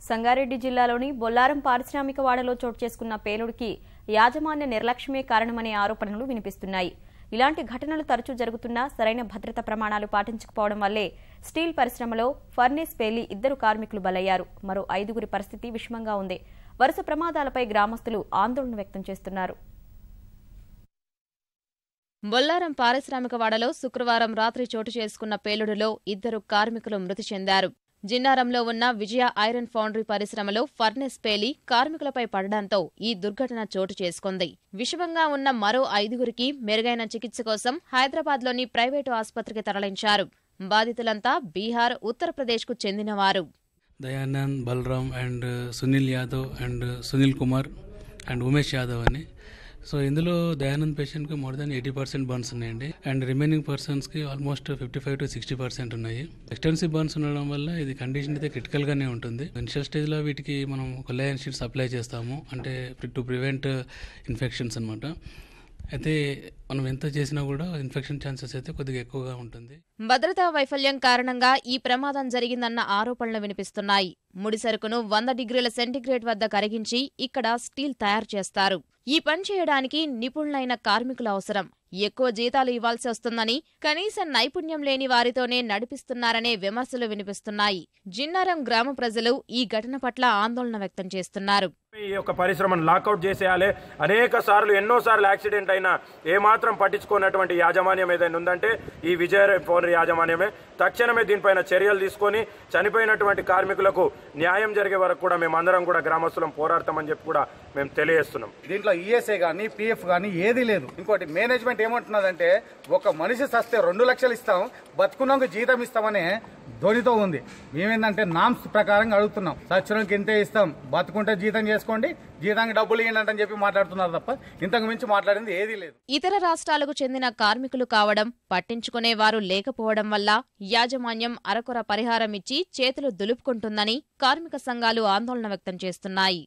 సంగారెడ్డి జిల్లాలోని బొల్లారం పారిశ్రామిక వాడలో చోటు చేసుకున్న పేలుడికి యాజమాన్య నిర్లక్ష్యమే కారణమనే ఆరోపణలు వినిపిస్తున్నాయి. ఇలాంటి ఘటనలు తరచూ జరుగుతున్నా సరైన భద్రతా ప్రమాణాలు పాటించకపోవడం వల్లే స్టీల్ పరిశ్రమలో ఫర్నేస్ పేలి 2 కార్మికులు బలయ్యారు. మరో 5గురి పరిస్థితి విషమంగా ఉంది. వరుస ప్రమాదాలపై గ్రామస్తులు ఆందోళన వ్యక్తం చేస్తున్నారు. బొల్లారం పారిశ్రామిక వాడలో శుక్రవారం రాత్రి చోటు చేసుకున్న పేలుడులో 2 కార్మికులు మృతి చెందారు. జిన్నారంలో ఉన్న విజయ ఐరన్ ఫౌండరీ పరిశ్రమలో ఫర్నేస్ పేలి కార్మికులపై పడడంతో ఈ దుర్ఘటన చోటు చేసుకుంది. విషమంగా ఉన్న మరో 5గురికి మెరుగైన చికిత్స కోసం హైదరాబాద్లోని ప్రైవేటు ఆసుపత్రికి తరలించారు. బాధితులంతా బీహార్, ఉత్తరప్రదేశ్కు చెందినవారు. Dayanand, Balram and Sunil Yadav and Sunil Kumar and Umesh Yadav అని. సో ఇందులో దయానంద్ పేషెంట్కి మోర్ దాన్ 80% బర్న్స్ ఉన్నాయండి. అండ్ రిమైనింగ్ పర్సన్స్కి ఆల్మోస్ట్ 55 to 60% ఉన్నాయి. ఎక్స్టెన్సివ్ బర్న్స్ ఉండడం వల్ల ఇది కండిషన్ అయితే క్రిటికల్గానే ఉంటుంది. ఇనిషియల్ స్టేజ్లో వీటికి మనం కొలాజన్ షీట్స్ అప్లై చేస్తాము, అంటే టు ప్రివెంట్ ఇన్ఫెక్షన్స్ అనమాట. అయితే మనం ఎంత చేసినా కూడా ఇన్ఫెక్షన్ ఛాన్సెస్ అయితే కొద్దిగా ఎక్కువగా ఉంటుంది. భద్రతా వైఫల్యం కారణంగా ఈ ప్రమాదం జరిగిందన్న ఆరోపణలు వినిపిస్తున్నాయి. ముడి సరుకును 100 డిగ్రీల సెంటీగ్రేడ్ వద్ద కరిగించి ఇక్కడ స్టీల్ తయారు చేస్తారు. ఈ పని చేయడానికి నిపుణులైన కార్మికులు అవసరం. ఎక్కువ జీతాలు ఇవ్వాల్సి వస్తుందని, కనీస నైపుణ్యం లేని వారితోనే నడిపిస్తున్నారనే విమర్శలు వినిపిస్తున్నాయి. జిన్నారం గ్రామ ప్రజలు ఈ ఘటన పట్ల ఆందోళన వ్యక్తం చేస్తున్నారు. ఈ యొక్క పరిశ్రమను లాకౌట్ చేసేయాలి. అనేక సార్లు ఎన్నోసార్లు యాక్సిడెంట్ అయినా ఏమాత్రం పట్టించుకున్నటువంటి యాజమాన్యం ఏదైనా ఉందంటే ఈ విజయ ఫౌండరీ యాజమాన్యమే. తక్షణమే దీనిపైన చర్యలు తీసుకొని చనిపోయినటువంటి కార్మికులకు న్యాయం జరిగే వరకు కూడా మేమందరం కూడా గ్రామస్తులం పోరాడతామని చెప్పి కూడా మేము తెలియజేస్తున్నాం. దీంట్లో ఈఎస్ఐ కానీ పిఎఫ్ కానీ ఏదీ లేదు. ఇంకోటి మేనేజ్మెంట్ ఏమంటున్నదంటే ఒక మనిషి సస్తే 2 లక్షలు ఇస్తాం, బతుకున్నాక జీతం ఇస్తామనే ధోనితో ఉంది. మేమేందంటే నామ్స్ ప్రకారంగా అడుగుతున్నాం. సచ్చినంకి ఇంతే ఇస్తాం, బతుకుంటే జీతం చేసుకోండి, జీతానికి డబ్బులు ఇవ్వండి అని చెప్పి మాట్లాడుతున్నారు తప్ప ఇంతకు మించి మాట్లాడింది ఏదీ లేదు. ఇతర రాష్ట్రాలకు చెందిన కార్మికులు కావడం, పట్టించుకునేవారు లేకపోవడం వల్ల యాజమాన్యం అరకొర పరిహారం ఇచ్చి చేతులు దులుపుకుంటుందని కార్మిక సంఘాలు ఆందోళన వ్యక్తం చేస్తున్నాయి.